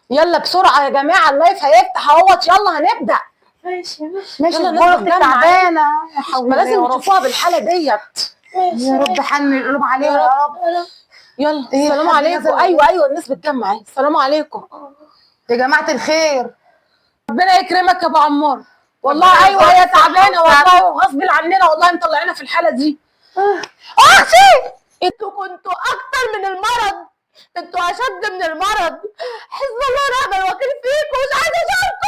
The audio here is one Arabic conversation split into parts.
يلا بسرعه يا جماعه، اللايف هيفتح اهوت، يلا هنبدا. ماشي يلا الظروف نتجمع. تعبانه. ما لازم تشوفوها بالحاله ديت. يا رب حن القلوب عليها يا يا رب. رب. يلا إيه، السلام حد عليكم. نزل؟ ايوه الناس بتجمع اهي. السلام عليكم. يا جماعه الخير. ربنا يكرمك يا ابو عمار. ربنا والله ايوه يرزقك هي الصحة تعبانه والسعادة. والله، وغصب عننا والله مطلعينا في الحاله دي. اختي انتوا كنتوا اكتر من المرض، انتوا اشد من المرض. حسب الله ونعم الوكيل فيكم. مش عايزه اشوفكم.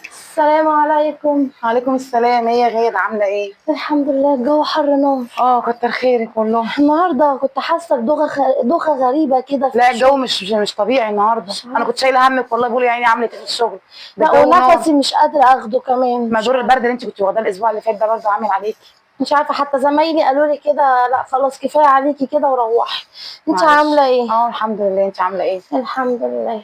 السلام عليكم. وعليكم السلام. ايه يا غيد عامله ايه؟ الحمد لله، الجو حر نار. كتر خيرك والله. النهارده كنت حاسه بدوخه غريبه كده في لا الشغل. الجو مش طبيعي النهارده. انا كنت شايله همك والله، بقول يا عيني عملت ايه في الشغل. ده لا، الجو ونفسي نار. مش قادره اخده كمان. ما دور البرد اللي انت كنت واخداه الاسبوع اللي فات ده برضه عامل عليكي. مش عارفه، حتى زمايلي قالوا لي كده، لا خلاص كفايه عليكي كده وروحي. انت معلش. عامله ايه؟ الحمد لله. انت عامله ايه؟ الحمد لله.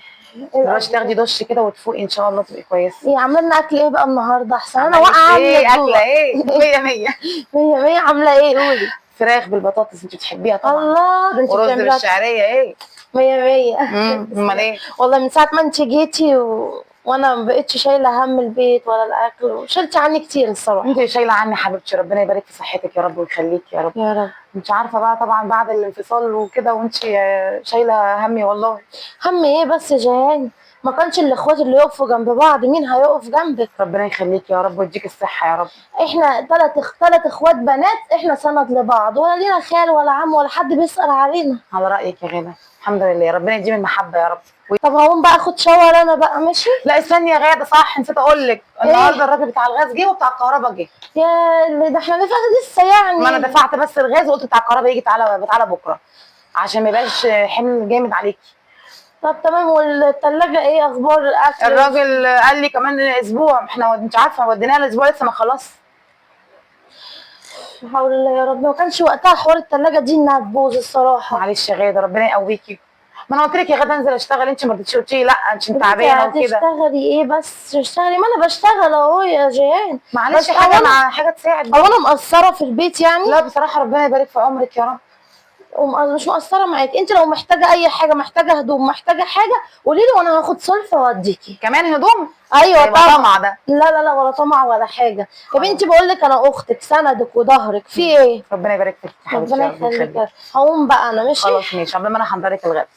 دلوقتي تاخدي دش كده وتفوقي ان شاء الله تبقي كويسه. ايه عامله لنا اكل ايه بقى النهارده؟ احسن انا عملت واقعه من ايه؟ الجوع. اكله ايه؟ 100 100. مية مية. عامله ايه؟ قولي. فراخ بالبطاطس، انت بتحبيها طبعا. الله، ده انت ورز بتعمليها بالشعريه. ايه؟ مية مية. امال ايه؟ والله من ساعة ما انت جيتي وانا ما بقتش شايلة هم البيت ولا الاكل، وشلتي عني كتير الصراحة. انت شايله عني حبيبتي، ربنا يبارك في صحتك يا رب ويخليك يا رب. يا رب. انت عارفه بقى طبعا بعد الانفصال وكده، وانت شايله همي والله. هم ايه بس يا جيهان؟ ما كانش الاخوات اللي يقفوا جنب بعض، مين هيقف جنبك؟ ربنا يخليك يا رب ويديك الصحه يا رب. احنا تلات اخوات بنات، احنا سند لبعض، ولا لينا خال ولا عم ولا حد بيسأل علينا. على رايك يا غاده. الحمد لله، ربنا يديم المحبه يا رب. طب هقوم بقى اخد شاور انا بقى، ماشي؟ لا استني يا غاده، صح نسيت اقول لك، النهارده الراجل بتاع الغاز جه وبتاع الكهرباء جه. يا اللي ده احنا دفعت لسه يعني. ما انا دفعت بس الغاز وقلت بتاع الكهرباء يجي، تعالى بكره عشان ما يبقاش حمل جامد عليكي. طب تمام. والتلاجة ايه اخبار الاكل؟ الراجل قال لي كمان اسبوع، احنا انت عارفه وديناها الاسبوع لسه ما خلص. لا حول الله يا رب، ما كانش وقتها حوار التلاجة دي انها تبوظ الصراحة. معلش يا غاده، ربنا يقويكي. ما انا قلت لك يا غاده انزل اشتغل، انت ما رضيتيش، قلتي لي لا انت تعبانه وكده. هتشتغلي ايه بس؟ تشتغلي؟ ما انا بشتغل اهو يا جيهان. معلش بس حاجه مع حاجه تساعد. هو انا مقصرة في البيت يعني؟ لا بصراحه ربنا يبارك في عمرك يا رب. مش مقصرة معاك. انت لو محتاجة اي حاجة، محتاجة هدوم، محتاجة حاجة قولي لي وانا هاخد سلفة واديكي. كمان هدوم؟ ايوه يبقى طبعا. طمع ده. لا ولا طمع ولا حاجة يا بنتي، بقول لك انا اختك، سندك وظهرك في ايه. ربنا يبارك فيك يا حبيبتي. ربنا يخليك. هقوم بقى انا، ماشي؟ خلاص ماشي، قبل ما انا هحضرلك الغدا.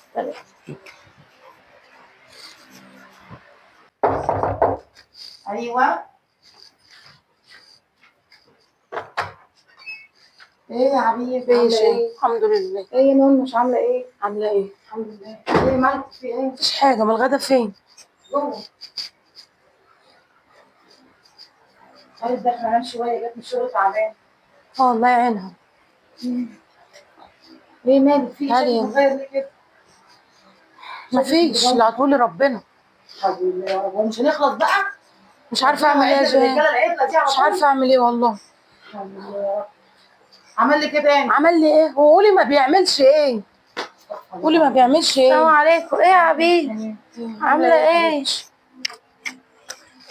ايوه. ايه يا حبيبي عامله ايه؟ الحمد لله. ايه يا نونو مش عامله ايه؟ عامله ايه؟ الحمد لله. ايه مالك في ايه؟ مفيش حاجه. ما الغدا فين؟ جوه. قالت داخله انام شويه، جت من الشغل تعبان. الله يعينها. ايه مالك في تعالي شكلك هنا. متغير ليه كده؟ مفيش، لا هتقولي ربنا. الحمد لله يا رب. ومش هنخلص بقى؟ مش عارفه اعمل ايه يا جيهان. الرجاله العدله دي على مش طول. عارفه اعمل ايه والله. الحمد لله يا رب. عمل لي كده يعني. عمل لي ايه؟ هو قولي ما بيعملش ايه. قولي ما بيعملش ايه. السلام عليكم. ايه يا حبيبي؟ عاملة ايه؟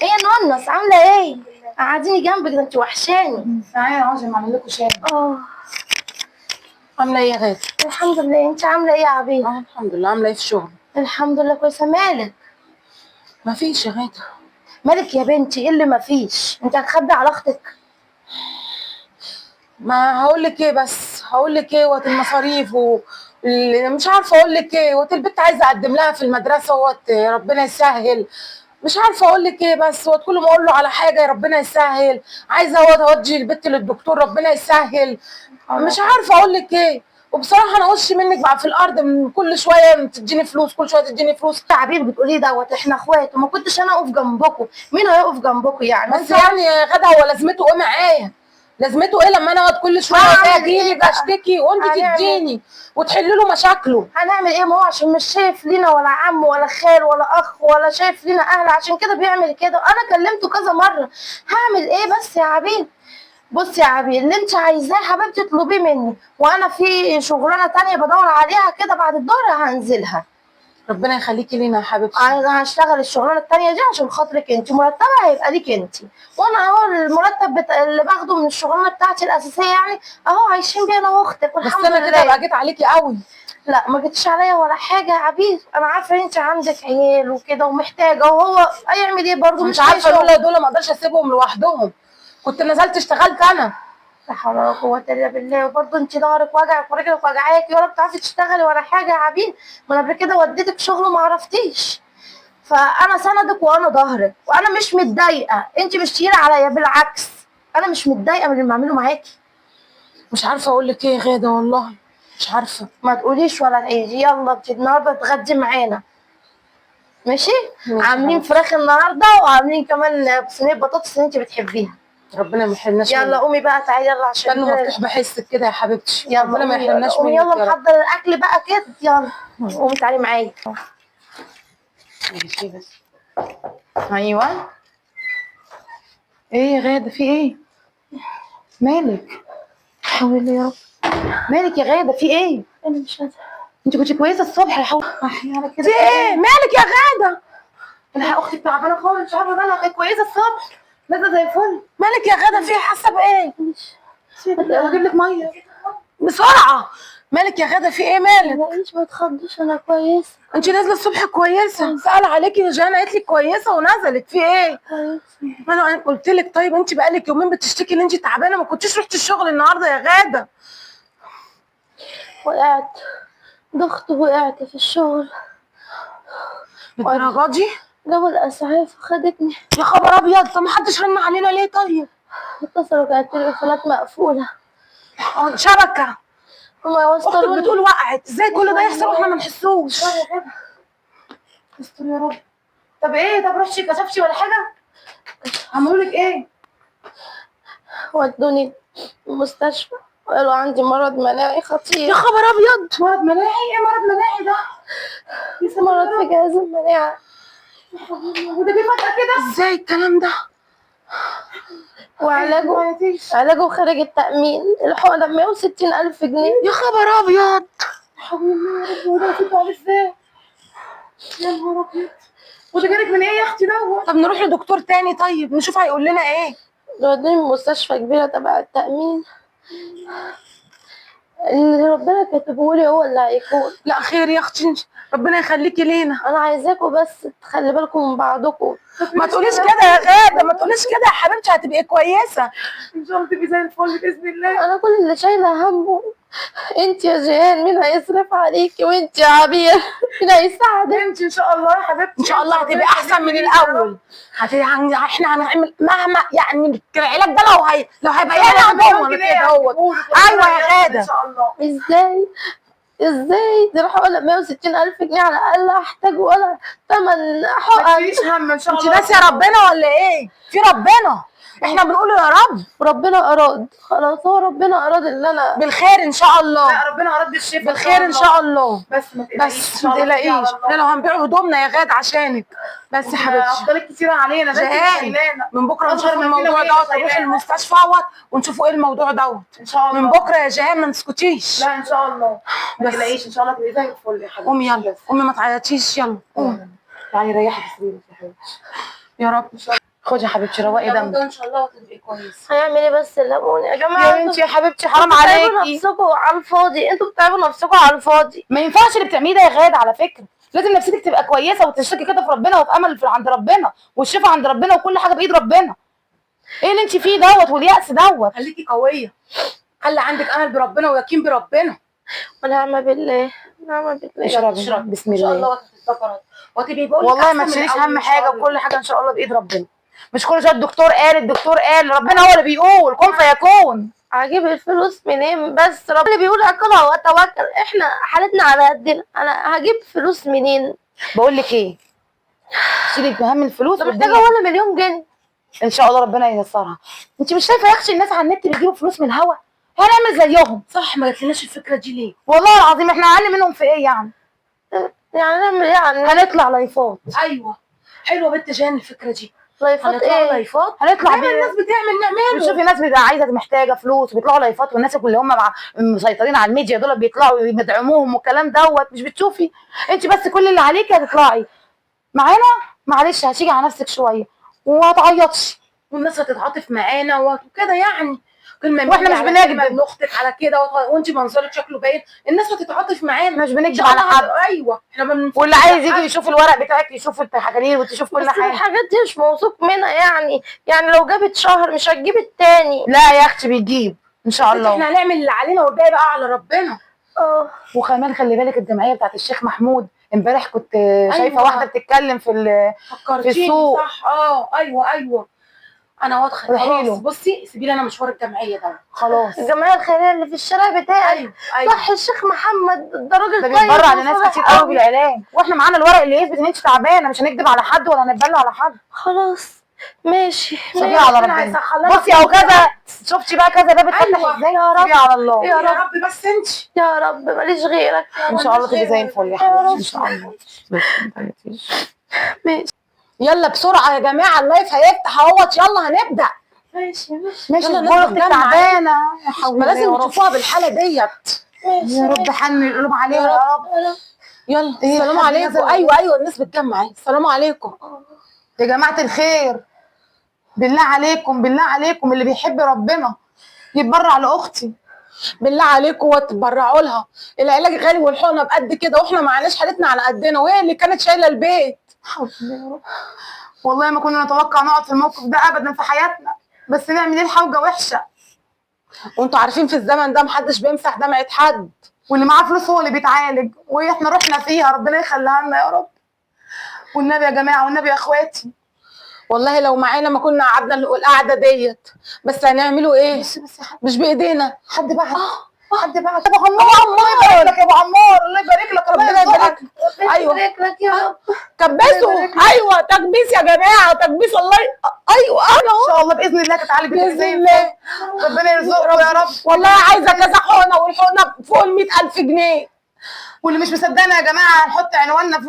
ايه يا نونس عاملة ايه؟ قعديني جنبك، ده انت وحشاني. تعالى عشان اعمل لكم شاي. عامله ايه يا غاده؟ الحمد لله. انت عاملة ايه يا حبيبي؟ الحمد لله. عامله ايه في الشغل؟ الحمد لله كويسة. مالك؟ مفيش يا غاده. مالك يا بنتي؟ ايه اللي مفيش؟ انت هتخبي على اختك؟ ما هقول لك ايه، بس هقول لك ايه، وقت المصاريف مش عارفه اقول لك ايه، وقت البنت عايزه اقدم لها في المدرسه، وقت ربنا يسهل. مش عارفه اقول لك ايه، بس وقت كل ما اقول له على حاجه ربنا يسهل. عايزه اودي البنت للدكتور ربنا يسهل. مش عارفه اقول لك ايه. وبصراحه انا وشي منك بقى في الارض، من كل شويه تديني فلوس، كل شويه تديني فلوس. تعبير بتقولي دوت، احنا اخوات وما كنتش انا اقف جنبكم، مين هيقف جنبكم يعني؟ بس يعني غدا هو لازمته ايه معايا؟ لازمته ايه لما انا اقعد كل شويه اجي لك اشتكي وانت تديني وتحلي له مشاكله؟ هنعمل ايه؟ ما هو عشان مش شايف لينا ولا عم ولا خال ولا اخ ولا شايف لينا اهل، عشان كده بيعمل كده. انا كلمته كذا مره. هعمل ايه بس يا عبيد؟ بصي يا عبيد، اللي انت عايزاه حبيبتي اطلبيه مني، وانا في شغلانه تانية بدور عليها كده بعد الظهر هنزلها. ربنا يخليكي لينا يا حبيبتي. انا هشتغل الشغلانه التانية دي عشان خاطرك انت، مرتبها هيبقى ليك انت، وانا اهو المرتب اللي باخده من الشغلانه بتاعتي الاساسيه يعني اهو عايشين بيه انا واختك بس والحمد انا كده لله. بقى جيت عليكي قوي. لا ما جيتش عليا ولا حاجه يا عبير، انا عارفه ان انت عندك عيال وكده ومحتاجه، وهو هيعمل ايه برضه مش مش لاقي عارفه شغل. دول ما اقدرش اسيبهم لوحدهم، كنت نزلت اشتغلت انا. لا حول ولا قوة إلا بالله، وبرضه انت ظهرك وجعك ورجلك وجعاكي ولا بتعرفي تشتغلي ولا حاجة يا عبيد، ما انا قبل كده وديتك شغل وما عرفتيش، فأنا سندك وأنا ظهرك، وأنا مش متضايقة، انت مش تقيلة عليا، بالعكس أنا مش متضايقة من اللي بعمله معاكي. مش عارفه اقول لك ايه يا غاده والله، مش عارفه. ما تقوليش ولا تعيدي، يلا انت النهارده تغدي معانا ماشي؟ ماشي عاملين حبيبتي. فراخ النهارده وعاملين كمان صينية بطاطس اللي انت بتحبيها. ربنا ما يحرمناش يلا منك. قومي بقى تعالي يلا عشان كانه مفتوح بحسك كده يا حبيبتي. يلا ربنا ما قومي، يحرمناش قومي منك يلا يا رب. نحضر الاكل بقى كده، يلا قومي تعالي معايا. ماشي بس. ايوه. ايه يا غاده في ايه؟ مالك؟ حاولي يا رب. مالك يا غاده في ايه؟ انا مش قادره. انت كنت كويسه الصبح يا حول. على كده في ايه مالك يا غاده؟ انا اختي تعبانه خالص مش عارفه مالها، كانت كويسه الصبح نازله زي الفل. مالك يا غاده؟ في إيه؟ حاسه بايه؟ اجيب لك ميه بسرعه. مالك يا غاده؟ في ايه مالك؟ ملاقيش، ما تخضش، انا كويسه انت نازله الصبح كويسه، سأل عليكي يا جانا قالت لك كويسه ونزلت. في ايه؟ كويسه. ما انا قلت لك طيب انت بقالك يومين بتشتكي ان انت تعبانه، ما كنتيش رحتي الشغل النهارده يا غاده. وقعت ضغط، وقعت في الشغل، للدرجه دي؟ جابوا الاسعاف خدتني. يا خبر ابيض، طب ما حدش رن علينا ليه طيب؟ اتصلوا كانت التليفونات مقفوله، شبكه. هما اختك وصلوا بتقول وقعت، ازاي كل ده يحصل واحنا ما نحسوش؟ استر يا رب. طب ايه، طب رحتي كشفتي ولا حاجه؟ عملوا لك ايه؟ ودوني المستشفى وقالوا عندي مرض مناعي يا خطير. خبر ابيض. مرض مناعي؟ ايه مرض مناعي ده؟ لسه مرض في جهاز المناعه. وده جه فجأة كده؟ ازاي الكلام ده؟ وعلاجه خارج التأمين، الحقنة ب160,000 جنيه. يا خبر ابيض. حول الله يا رب، وده هتطلع ازاي؟ يا نهار ابيض. وده جالك من ايه يا اختي دوت؟ طب نروح لدكتور تاني طيب نشوف هيقول لنا ايه. ودوني مستشفى كبيرة تبع التأمين، اللي ربنا كاتبهولي هو اللي هيكون. لا خير يا اختي، ربنا يخليكي لينا. أنا عايزاكم بس تخلي بالكم من بعضكم. ما تقوليش كده يا غاده، ما تقوليش كده يا حبيبتي، هتبقي كويسه. ان شاء الله تبقي زي الفل باذن الله. أنا كل اللي شايلة همه انت يا جيهان، مين هيصرف عليكي؟ وانت يا عبير مين هيساعدك؟ انت ان شاء الله يا حبيبتي، ان شاء الله هتبقي احسن من الاول. احنا هنعمل مهما يعني العلاج ده لو هيبقى يعني عندهم كده اهوت. ايوه يا غاده. ان شاء الله. ازاي دي الحقنة ب160,000 جنيه على الأقل أحتاج ولا تمن ما حقن؟ تشيليش هم ان شاء انت الله. ناسيه ربنا ولا ايه؟ في ربنا، احنا بنقول يا رب ربنا أراد، خلاص هو ربنا أراد اللي أنا بالخير ان شاء الله. لا ربنا اراد الشفاء بالخير ان شاء الله. بس ما تقلقيش، بس ما تقلقيش، احنا لو هنبيع هدومنا يا غاده عشانك. بس يا حبيبتي افضلك كتير علينا، ده انت جهان شايلانا. من بكره نشوف أصغر من الموضوع كده دوت، وهي نروح شايلانا. المستشفى ونشوفوا ايه الموضوع دوت ان شاء الله من بكره يا جهان، ما تسكتيش. لا ان شاء الله ما بس. تقلقيش، ان شاء الله تبقي زي الفل يا حبيبتي. قومي يلا، قومي ما تعيطيش، يلا قومي. تعالي ريحي في سريرك يا حبيبتي. يا رب. خدي يا حبيبتي روقي دمك. ان شاء الله هتبقي كويسه. هنعمل ايه بس؟ لموني يا جماعة. يا بنتي يا حبيبتي حرام انتوا بتتعبوا عليكي. نفسكم على الفاضي، انتوا بتتعبوا نفسكم على الفاضي. ما ينفعش اللي بتعمليه ده يا غاده، على فكره لازم نفسيتك تبقى كويسه وتشتكي كده في ربنا وفي امل عند ربنا، والشفاء عند ربنا، وكل حاجه بايد ربنا. ايه اللي انت فيه دوت واليأس دوت؟ خليكي قويه، خلي عندك امل بربنا ويقين بربنا. ونعم بالله، نعم بالله. اشربي بسم ان شاء الله. الله هتتذكري وهتبقي بقول لك والله ما أحسن من تشيليش الأول هم إن شاء حاجه، الله. وكل حاجه ان شاء الله بايد ربنا. مش كل شويه الدكتور قال ربنا هو اللي بيقول كن فيكون. هجيب الفلوس منين بس؟ ربنا اللي بيقول اقرا واتوكل، احنا حالتنا على قدنا، انا هجيب فلوس منين؟ بقول لك ايه، شيلي هم الفلوس ده محتاجه والدنيا. ولا مليون جنيه. ان شاء الله ربنا ييسرها. انت مش شايفه يا اختي الناس على النت بيجيبوا فلوس من الهوا؟ هنعمل زيهم. صح، ما جاتلناش الفكره دي ليه؟ والله العظيم احنا اقل منهم في ايه يعني؟ يعني نعمل ايه يعني؟ هنطلع لايفات. ايوه حلوه بنت جان الفكره دي. لايفات هنطلعوا ايه؟ لايفات هنطلع زي ما الناس بتعمل نعمله. بتشوفي ناس بتبقى عايزه محتاجه فلوس وبيطلعوا لايفات، والناس اللي هم مسيطرين على الميديا دول بيطلعوا يدعموهم والكلام دوت. مش بتشوفي انت بس كل اللي عليكي هتطلعي معانا، معلش هتيجي على نفسك شويه وهتعيطش، والناس هتتعاطف معانا وكده يعني. كلمه واحنا مني مش على بنكذب. كلمه من اختك على كده وانت منظرك شكله باين، الناس هتتعاطف معانا. احنا مش إن بنكذب شاء على الله حد. ايوه احنا ما بنفكرش واللي عايز في حد. يجي يشوف الورق بتاعك يشوف التحاليل وتشوف كل بس حاجه. الحاجات دي مش موثوق منها يعني لو جابت شهر مش هتجيب التاني. لا يا اختي بيجيب ان شاء احنا الله. هنعمل اللي علينا والباقي بقى على ربنا. وكمان خلي بالك الجمعيه بتاعت الشيخ محمود امبارح كنت شايفه أيوة. واحده بتتكلم في فكرتيني السوق. صح. ايوه انا واضحه. روحي خلاص له. بصي سيبي لي انا مشوار الجمعيه ده. خلاص الجمعيه الخيريه اللي في الشارع بتاعي. ايوه صح الشيخ محمد ده راجل ده طيب بيتبرع لناس وصالح كتير قوي قوي. بالعلاج، واحنا معانا الورق اللي يثبت ان انت تعبانه، مش هنكدب على حد ولا هنتبلى على حد. خلاص ماشي. سيبيها على ربنا ربنا. هيسخر لنا بصي اهو كذا، شفتي بقى كذا باب اتفتح أيوة. ازاي؟ يا رب. سيبيها على الله. يا يا رب. رب بس انت. يا رب ماليش غيرك. ان شاء الله تبقي زي الفل يا حبيبتي ان شاء الله. ماشي يلا بسرعه يا جماعه اللايف هيفتح اهوت، يلا هنبدا. ماشي ماشي يلا الجول اختك نتجمع. تعبانه يا حول ما الله لازم يا رب. تشوفوها بالحاله ديت. يا رب حن القلوب عليها يا رب. يلا إيه السلام حد عليكم. نزل؟ ايوه الناس بتجمع اهي. السلام عليكم. يا جماعه الخير بالله عليكم بالله عليكم اللي بيحب ربنا يتبرع لاختي. بالله عليكم وتبرعوا لها، العلاج غالي والحقنه بقد كده واحنا معناش حالتنا على قدنا، وهي اللي كانت شايله البيت. حول الله يا رب. والله ما كنا نتوقع نقعد في الموقف ده ابدا في حياتنا، بس نعمل ايه الحوجه وحشه. وانتوا عارفين في الزمن ده محدش بيمسح دمعه حد. واللي معاه فلوس هو اللي بيتعالج، واحنا رحنا فيها ربنا يخليها لنا يا رب. والنبي يا جماعه والنبي يا اخواتي. والله لو معانا ما كنا قعدنا القعده ديت، بس هنعملوا ايه؟ بس يا حد مش بايدينا. بعت حد بعت. ابو عمار الله يبارك لك يا ابو عمار، الله يبارك لك ربنا يبارك لك. ايوه يبارك لك يا رب. كبسوا. ايوه تكبيس يا جماعه تكبيس. الله ايوه ان انا شاء الله باذن الله تتعالج باذن الله. ربنا يرزقكم يا رب. والله عايزه كذا حقنه والحقنه فوق ال 100,000 جنيه. واللي مش مصدقنا يا جماعه هنحط عنواننا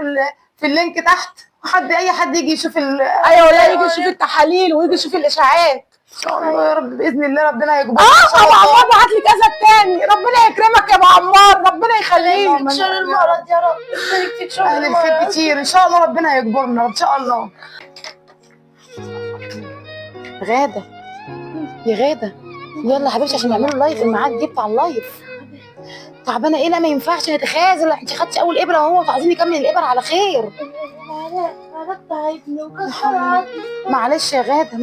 في اللينك تحت، اي حد يجي يشوف ايوه ولا يجي يشوف التحاليل ويجي يشوف الاشاعات. ان شاء الله يا رب باذن الله ربنا هيجبرك. ابو عمار بعت لي كذا التاني. ربنا يكرمك يا ابو عمار ربنا يخليك. فيك شر المرض يا رب. يبارك فيك شر اهل الخير المرض. كتير ان شاء الله ربنا هيجبرنا ان شاء الله. غاده يا غاده يلا حبيبتي عشان نعملوا اللايف الميعاد دي بتاع اللايف. تعبانه ايه؟ لا ما ينفعش نتخاذل، انت خدتي اول ابره وهو عايزين نكمل الابر على خير. العلاج تعبني وكسر عظمي. معلش يا غاده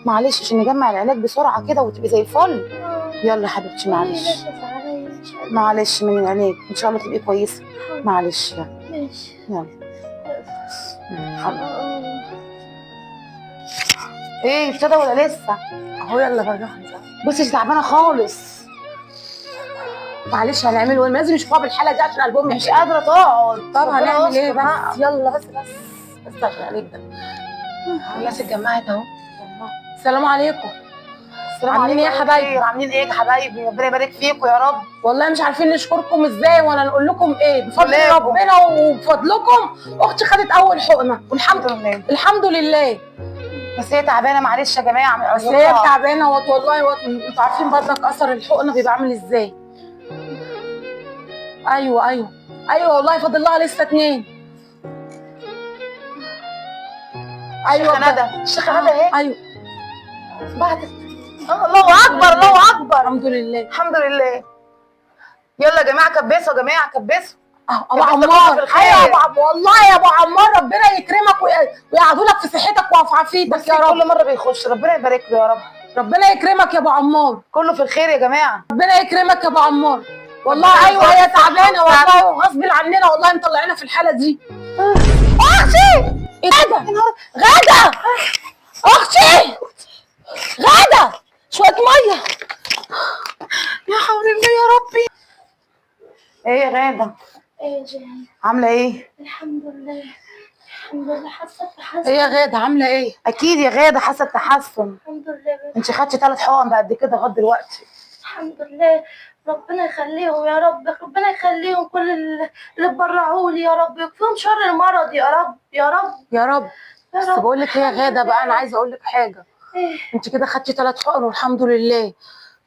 معلش عشان نجمع العلاج بسرعه كده وتبقي زي الفل. يلا يا حبيبتي معلش من العلاج ان شاء الله تبقي كويسه. معلش يلا ماشي. يلا ايه ابتدى ولا لسه؟ اهو يلا بقى. بصي انت تعبانه خالص. معلش هنعمله ايه؟ لازم يشوفوها بالحاله دي عشان قلبهم مش قادره تقعد. طب ربنا هنعمل ايه يستر بس؟ بقى. يلا بس عشان عليك ده. الناس اتجمعت اهو. السلام عليكم. السلام عاملين ايه يا عليكم حبايبي؟ خير. عاملين ايه يا حبايبي؟ ربنا يبارك فيكم يا رب. والله مش عارفين نشكركم ازاي ولا نقول لكم ايه. بفضل ولادكم. ربنا وبفضلكم اختي خدت اول حقنه والحمد لله. الحمد لله. بس هي تعبانه معلش يا جماعه. بس هي تعبانه والله انتوا عارفين برضك اثر الحقنه بيبقى عامل ازاي. ايوه والله فاضل لها لسه 2. ايوه ندى. الشيخه ندى اهي. ايوه بعتت. الله اكبر الله اكبر. الحمد لله الحمد لله. يلا يا جماعه كبسوا يا جماعه كبسوا. ابو عمار. ايوه يا ابو عمار والله يا ابو عمار ربنا يكرمك ويقعدوا لك في صحتك وفي عافيتك يا رب. كل مره بيخش ربنا يبارك له يا رب. ربنا يكرمك يا ابو عمار. كله في الخير يا جماعه. ربنا يكرمك يا ابو عمار. والله ايوه هي تعبانه والله وغصب عننا والله مطلعينا في الحاله دي. اختي غاده غاده اختي غاده شويه ميه. يا حول الله يا ربي. ايه يا غاده؟ ايه يا جان؟ عامله ايه؟ الحمد لله حاسه بتحسن. ايه يا غاده عامله ايه؟ اكيد يا غاده حاسه بتحسن. الحمد لله. انت خدتي 3 حقن بعد كده لغايه دلوقتي. الحمد لله. ربنا يخليهم يا رب. ربنا يخليهم كل اللي اتبرعوا لي يا رب. يكفيهم شر المرض يا رب يا رب يا رب. يا بس رب. بقول لك ايه يا غاده بقى، انا عايزه اقول لك حاجه. إيه؟ انت كده خدتي 3 حقن والحمد لله.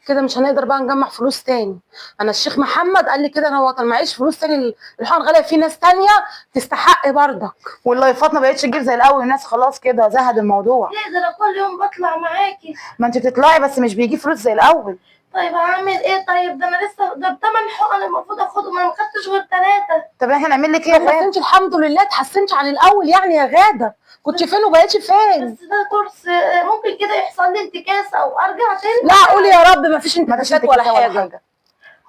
كده مش هنقدر بقى نجمع فلوس تاني. انا الشيخ محمد قال لي كده، انا هو كان معيش فلوس تاني، الحقن غاليه، في ناس تانيه تستحق برضك. واللايفات ما بقتش تجيب زي الاول، الناس خلاص كده زهد الموضوع. ليه ده انا كل يوم بطلع معاكي. ما انت بتطلعي بس مش بيجي فلوس زي الاول. طيب هعمل ايه؟ طيب ده انا لسه ده ب8 حقن المفروض اخدهم، انا ما خدتش غير 3. طب احنا نعمل لك ايه يا بس غاده؟ انت الحمد لله اتحسنتي عن الاول يعني يا غاده، كنت فين وبقيتي فين؟ بس ده كورس ممكن كده يحصل لي انتكاسه او ارجع تاني. لا قولي يا رب ما فيش ما فيش انتكاسات ولا حاجه.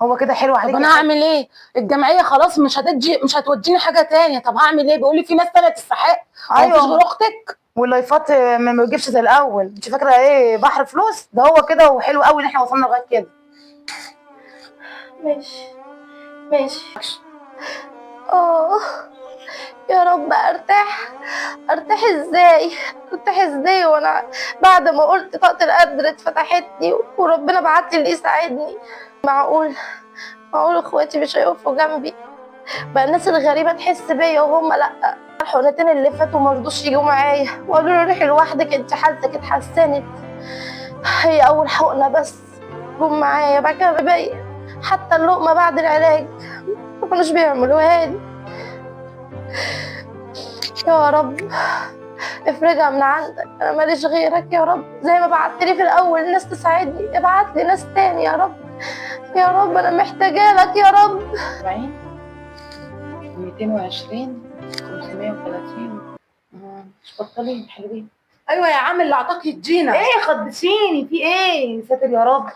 هو كده حلو طب عليك. انا هعمل ايه؟ الجمعيه خلاص مش هتوديني حاجه تانية. طب هعمل ايه؟ بيقول لي في ناس تانية تستحق. أيوة. مفيش غير اختك. واللايفات ما بتجيبش زي الاول. انت فاكره ايه بحر فلوس؟ ده هو كده وحلو قوي ان احنا وصلنا لغايه كده. ماشي ماشي. اه يا رب ارتاح ازاي؟ ارتاح ازاي وانا بعد ما قلت طاقة القدر اتفتحت لي وربنا بعت لي اللي يساعدني؟ معقول اخواتي مش هيقفوا جنبي؟ بقى الناس الغريبة تحس بيا وهم لا. الحقنتين اللي فاتوا مرضوش يجوا معايا وقالوا لي روحي لوحدك، انت حالتك اتحسنت. هي اول حقنة بس جم معايا، بعد كده بيا حتى اللقمة بعد العلاج ما كانوش بيعملوها لي. يا رب افرجها من عندك، انا ماليش غيرك يا رب. زي ما بعتلي في الاول ناس تساعدني، ابعت لي ناس تاني يا رب. يا رب انا محتاجه لك يا رب. 40 220 530 مش بطلين حلوين. ايوه يا عم اللي اعطاك يدينا. ايه خدتيني في ايه؟ ساتر يا رب.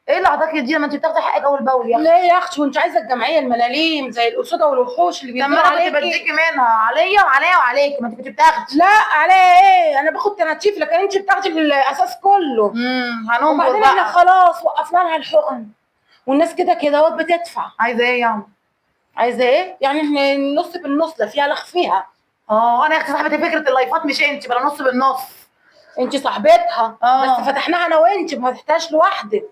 ايه اللي اعطاك يدينا؟ ما انت بتاخدي حقك اول باول يا اختي. ليه يا اختي وانت عايزه الجمعيه الملاليم زي الاسودة والوحوش اللي طب بيدوروا ما انا كنت عليكي؟ بديكي منها عليا وعليكي، ما انت كنت بتاخدي. لا عليا ايه، انا باخد تناتيف لكن انت بتاخدي الاساس كله. هننظر وبعدين احنا بقى. خلاص وقفنا لها الحقن والناس كده كده بتدفع. عايزه ايه يعني؟ عايزه ايه؟ يعني احنا النص بالنص، لا فيها لخ فيها. انا يا اختي صاحبتي فكره اللايفات مش انت، بلا نص بالنص. انت صاحبتها. بس فتحناها انا وانت، ما فتحتهاش لوحدك.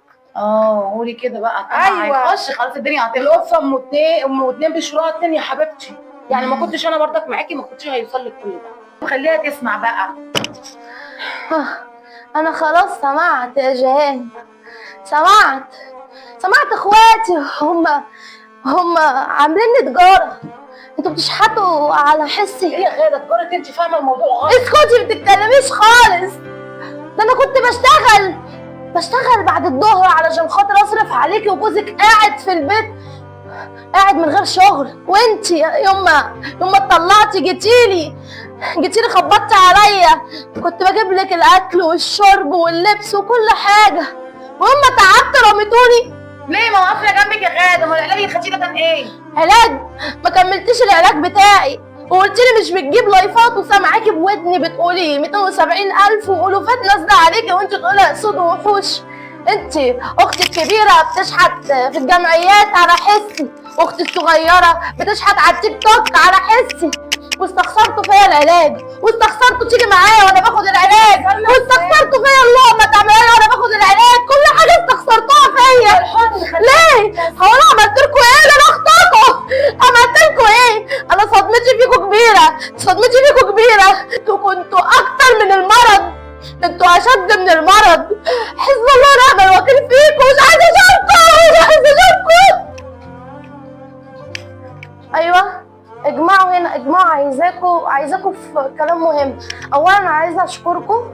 قولي كده بقى. ايوه هيخش خلاص الدنيا هتخلص. القفه ام اتنين بشروها اتنين يا حبيبتي. يعني ما كنتش انا برضك معاكي ما كنتش هيوصل لك كل ده. خليها تسمع بقى. انا خلاص سمعت يا جيهان، سمعت اخواتي هم عاملين لي تجاره. انتوا بتشحتوا على حسي. ايه يا غاده تجاره؟ انت فاهمه الموضوع غلط. اسكتي ما بتتكلميش خالص. ده انا كنت بشتغل بعد الظهر علشان خاطر اصرف عليكي، وجوزك قاعد في البيت قاعد من غير شغل. وانت يوم ما اتطلعتي جيتيلي خبطتي عليا، كنت بجيب لك الاكل والشرب واللبس وكل حاجه، وهم تعبت رميتوني. ليه ما واقفه جنبك يا غاده؟ ما العلاج اللي خدتيه ده كان ايه؟ علاج؟ ما كملتيش العلاج بتاعي وقلت لي مش بتجيب لايفات، وسامعاكي بودني بتقولي 270,000 والوفات نازله عليكي وانت تقولي اسود ووحوش. انت اختي الكبيره بتشحت في الجمعيات على حسي، اختي الصغيره بتشحت على التيك توك على حسي، واستخسرتوا فيا العلاج، واستخسرتوا تيجي معايا وانا باخد العلاج، واستخسرتوا فيا اللقمه تعملها لي وانا باخد العلاج. كل حاجه استخسرتوها فيا. ليه؟ هو انا عملت لكم ايه؟ انا اختكم عملت لكم ايه؟ انا صدمتي فيكم كبيره. انتوا كنتوا اكتر من المرض، انتوا اشد من المرض. حسب الله ونعم الوكيل فيكم. مش عايزه اشوفكم. ايوه اجمعوا هنا، اجمعوا. عايزاكم في كلام مهم. اولا انا عايزه اشكركم.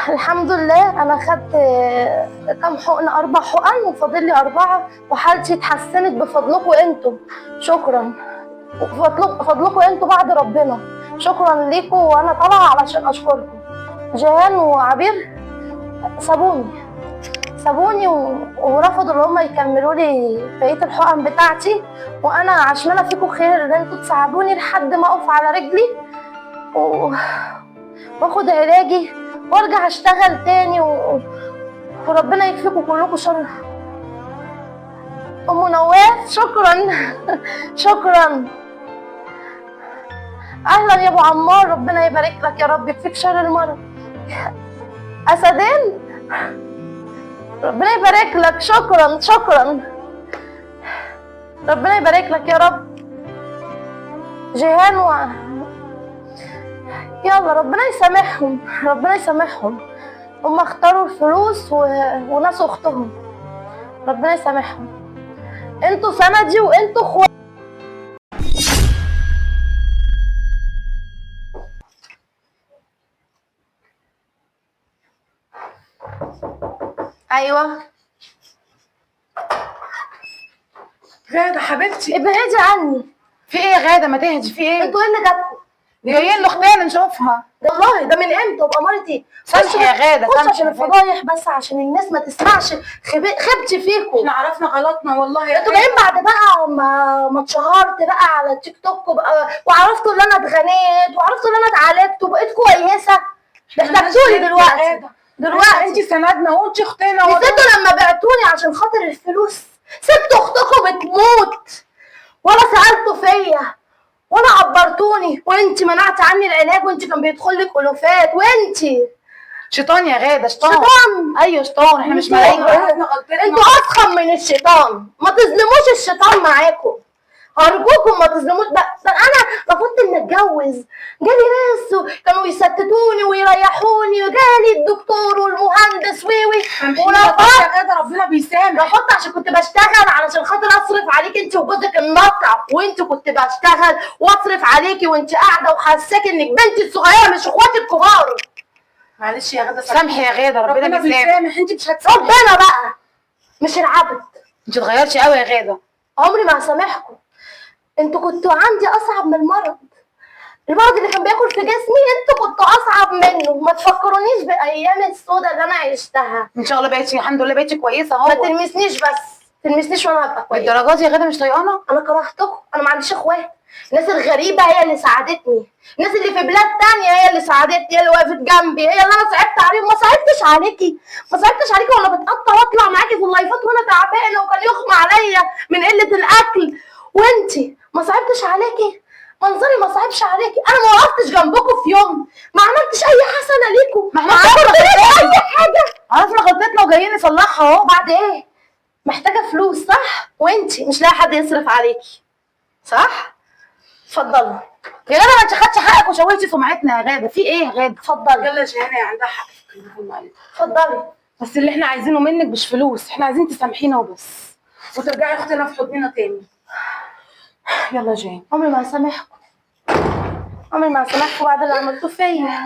الحمد لله انا خدت كام حقن، 4 حقن وفاضل لي 4 وحالتي اتحسنت بفضلكم انتوا. شكرا. فضلكم انتوا بعد ربنا. شكرا ليكم وانا طالعه علشان اشكركم. جيهان وعبير سابوني ورفضوا ان هم يكملوا لي بقيه الحقن بتاعتي، وانا عشمانه فيكم خير ان انتوا تساعدوني لحد ما اقف على رجلي واخد علاجي وارجع اشتغل تاني وربنا يكفيكم كلكم شر. ام نواف شكرا. اهلا يا ابو عمار، ربنا يبارك لك يا رب، يكفيك شر المرض. اسدين ربنا يبارك لك. شكرا. ربنا يبارك لك يا رب. جيهان يلا ربنا يسامحهم، ربنا يسامحهم. هم اختاروا الفلوس وناس اختهم. ربنا يسامحهم. انتوا سندي وانتوا اخواتي. ايوه غادة حبيبتي، ابعدي عني. في ايه يا غاده؟ ما تهدي، في ايه؟ انتوا ايه اللي جابكم؟ جايين لاختنا نشوفها. والله ده من امتى وبأمارة ايه؟ سامحي يا غادة، خش سامحي عشان يا غادة. الفضايح بس، عشان الناس ما تسمعش خبتي فيكم. احنا عرفنا غلطنا والله يا انتوا غادة. جايين بعد بقى ما اتشهرت بقى على التيك توك وبقى وعرفتوا ان انا اتغنيت وعرفتوا ان انا اتعالجت وبقيت كويسه. ده احتجتوني دلوقتي. دلوقتي انت سندنا وانت اختنا نسيتوا لما بعتوني عشان خاطر الفلوس؟ سبتوا اختكم بتموت ولا سألتوا فيا ولا عبرتوني، وانت منعت عني العلاج وانت كان بيدخل لك الوفات، وانت شيطان يا غاده، شيطان. شيطان. ايوه شيطان، احنا مش ملايكه. احنا غلطتنا. انتوا اضخم من الشيطان، ما تظلموش الشيطان معاكم. ارجوكم ما تظلموش بقى. ده انا رفضت اني اتجوز، جالي ناس كانوا يستتوني ويريحوني، وجالي الدكتور والمهندس ورفضت يا غادة، ربنا بيسامح. رفضت عشان كنت بشتغل علشان خاطر اصرف عليك انت وجوزك النطع، وانت كنت بشتغل واصرف عليكي وانت قاعده وحاساكي انك بنتي الصغيره مش اخواتي الكبار. معلش يا غادة، سامحي يا غاده، ربنا بيسامح. انت مش هتسامحي. ربنا بقى مش العبد. انت اتغيرتي قوي يا غاده. عمري ما هسامحكم. انتوا كنتوا عندي اصعب من المرض اللي كان بياكل في جسمي، انتوا كنتوا اصعب منه. ما تفكرونيش بايام السوداء اللي انا عشتها. ان شاء الله بقيتي الحمد لله بقيتي كويسه اهو. ما تلمسنيش بس، تلمسنيش وانا هبقى كويسه. الدرجات دي يا غاده مش طايقانا؟ انا كرهتكم، انا ما عنديش اخوات. الناس الغريبه هي اللي ساعدتني، الناس اللي في بلاد تانية هي اللي ساعدتني، هي اللي وقفت جنبي، هي اللي انا صعبت عليهم. ما صعبتش عليكي، ما صعبتش عليكي ولا بتقطع واطلع معاكي في اللايفات وانا تعبانه وكان يغمى عليا من قله الاكل، وانتي ما صعبتش عليكي. منظري ما صعبش عليكي. انا ما وقفتش جنبكم في يوم، ما عملتش اي حسنه ليكم، ما احنا ما عملتش اي حاجه. عرفنا غلطتنا وجايين نصلحها اهو. بعد ايه؟ محتاجه فلوس صح؟ وانتي مش لاقي حد يصرف عليكي صح؟ اتفضلوا يا غاده، ما انت خدتي حقك وشوهتي سمعتنا يا غاده، في ايه يا غاده؟ اتفضلي يلا يا شهانة، عندها حق في الكلام معلش. اتفضلي. بس اللي احنا عايزينه منك مش فلوس، احنا عايزين تسامحينا وبس، وترجعي اختنا في حضننا تاني. يلا يا جان. عمري ما هسامحكم، عمري ما هسامحكم بعد اللي عملتوه فيا.